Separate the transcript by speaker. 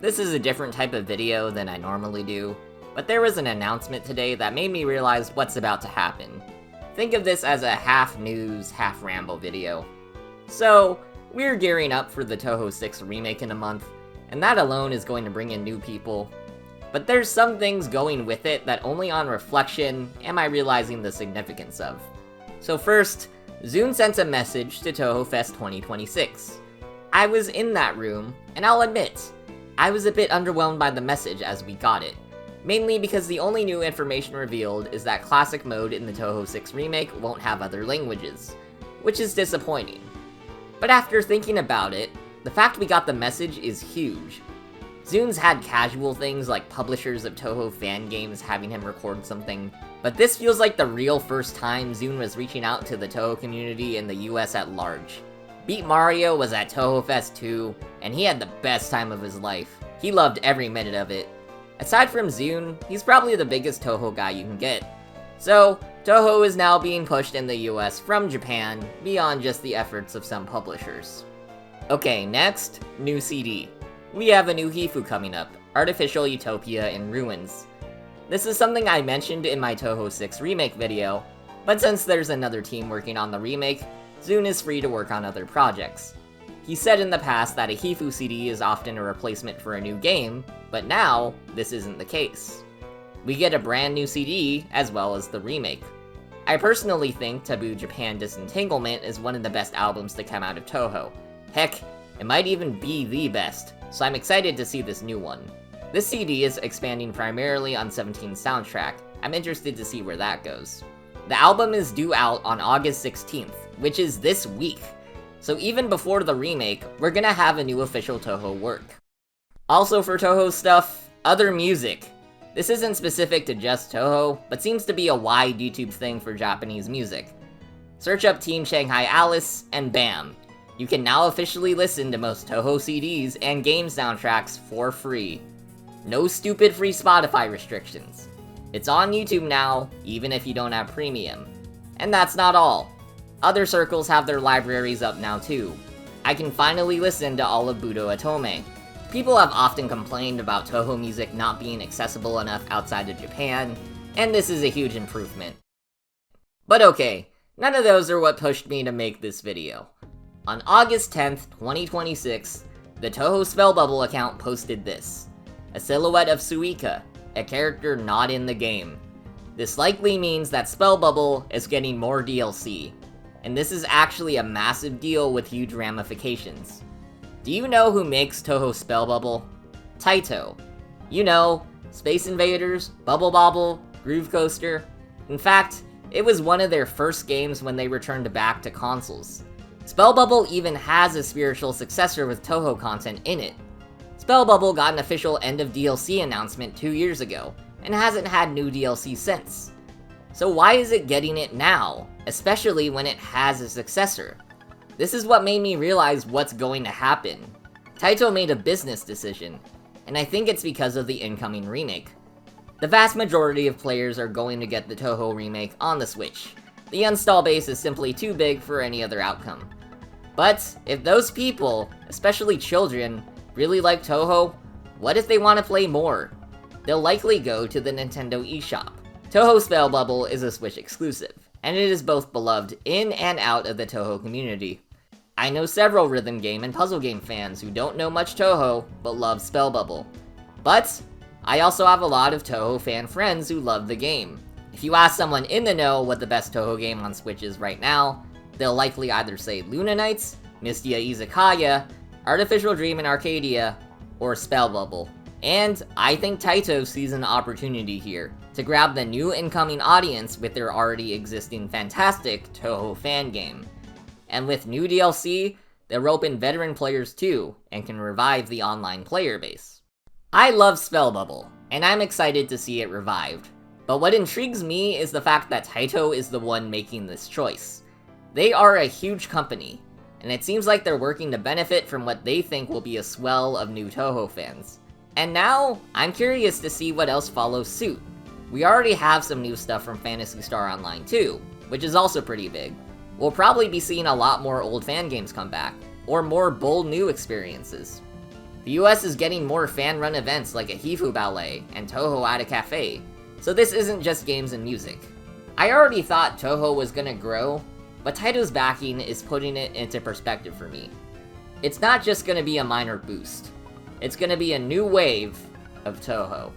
Speaker 1: This is a different type of video than I normally do, but there was an announcement today that made me realize what's about to happen. Think of this as a half news, half ramble video. So, we're gearing up for the Touhou 6 remake in a month, and that alone is going to bring in new people. But there's some things going with it that only on reflection am I realizing the significance of. So first, Zune sent a message to Touhou Fest 2026. I was in that room, and I'll admit, I was a bit underwhelmed by the message as we got it. Mainly because the only new information revealed is that Classic Mode in the Touhou 6 remake won't have other languages, which is disappointing. But after thinking about it, the fact we got the message is huge. Zune's had casual things like publishers of Touhou fan games having him record something, but this feels like the real first time Zune was reaching out to the Touhou community in the US at large. Beat Mario was at Touhou Fest 2, and he had the best time of his life. He loved every minute of it. Aside from Zune, he's probably the biggest Touhou guy you can get. So, Touhou is now being pushed in the US from Japan, beyond just the efforts of some publishers. Okay, next, new CD. We have a new Hifu coming up, Artificial Utopia in Ruins. This is something I mentioned in my Touhou 6 remake video, but since there's another team working on the remake, Zune is free to work on other projects. He said in the past that a Hifu CD is often a replacement for a new game, but now, this isn't the case. We get a brand new CD, as well as the remake. I personally think Taboo Japan Disentanglement is one of the best albums to come out of Touhou. Heck, it might even be the best, so I'm excited to see this new one. This CD is expanding primarily on 17's soundtrack. I'm interested to see where that goes. The album is due out on August 16th, which is this week. So even before the remake, we're gonna have a new official Touhou work. Also for Touhou stuff, other music. This isn't specific to just Touhou, but seems to be a wide YouTube thing for Japanese music. Search up Team Shanghai Alice, and bam! You can now officially listen to most Touhou CDs and game soundtracks for free. No stupid free Spotify restrictions. It's on YouTube now, even if you don't have premium. And that's not all. Other circles have their libraries up now too. I can finally listen to all of Budo Atome. People have often complained about Touhou music not being accessible enough outside of Japan, and this is a huge improvement. But okay, none of those are what pushed me to make this video. On August 10th, 2026, the Touhou Spell Bubble account posted this. A silhouette of Suika, a character not in the game. This likely means that Spell Bubble is getting more DLC, and this is actually a massive deal with huge ramifications. Do you know who makes Touhou Spell Bubble? Taito. You know, Space Invaders, Bubble Bobble, Groove Coaster. In fact, it was one of their first games when they returned back to consoles. Spell Bubble even has a spiritual successor with Touhou content in it. Spell Bubble got an official end of DLC announcement 2 years ago, and hasn't had new DLC since. So why is it getting it now, especially when it has a successor? This is what made me realize what's going to happen. Taito made a business decision, and I think it's because of the incoming remake. The vast majority of players are going to get the Touhou remake on the Switch. The install base is simply too big for any other outcome. But if those people, especially children, really like Touhou, what if they want to play more? They'll likely go to the Nintendo eShop. Touhou Spell Bubble is a Switch exclusive, and it is both beloved in and out of the Touhou community. I know several rhythm game and puzzle game fans who don't know much Touhou, but love Spell Bubble. But I also have a lot of Touhou fan friends who love the game. If you ask someone in the know what the best Touhou game on Switch is right now, they'll likely either say Luna Nights, Mystia Izakaya, Artificial Dream in Arcadia, or Spell Bubble. And I think Taito sees an opportunity here to grab the new incoming audience with their already existing fantastic Touhou fan game. And with new DLC, they'll rope in veteran players too, and can revive the online player base. I love Spell Bubble, and I'm excited to see it revived. But what intrigues me is the fact that Taito is the one making this choice. They are a huge company, and it seems like they're working to benefit from what they think will be a swell of new Touhou fans. And now, I'm curious to see what else follows suit. We already have some new stuff from Phantasy Star Online 2, which is also pretty big. We'll probably be seeing a lot more old fan games come back, or more bold new experiences. The US is getting more fan-run events like a Hifu Ballet and Touhou at a Cafe, so this isn't just games and music. I already thought Touhou was gonna grow, but Taito's backing is putting it into perspective for me. It's not just gonna be a minor boost. It's gonna be a new wave of Touhou.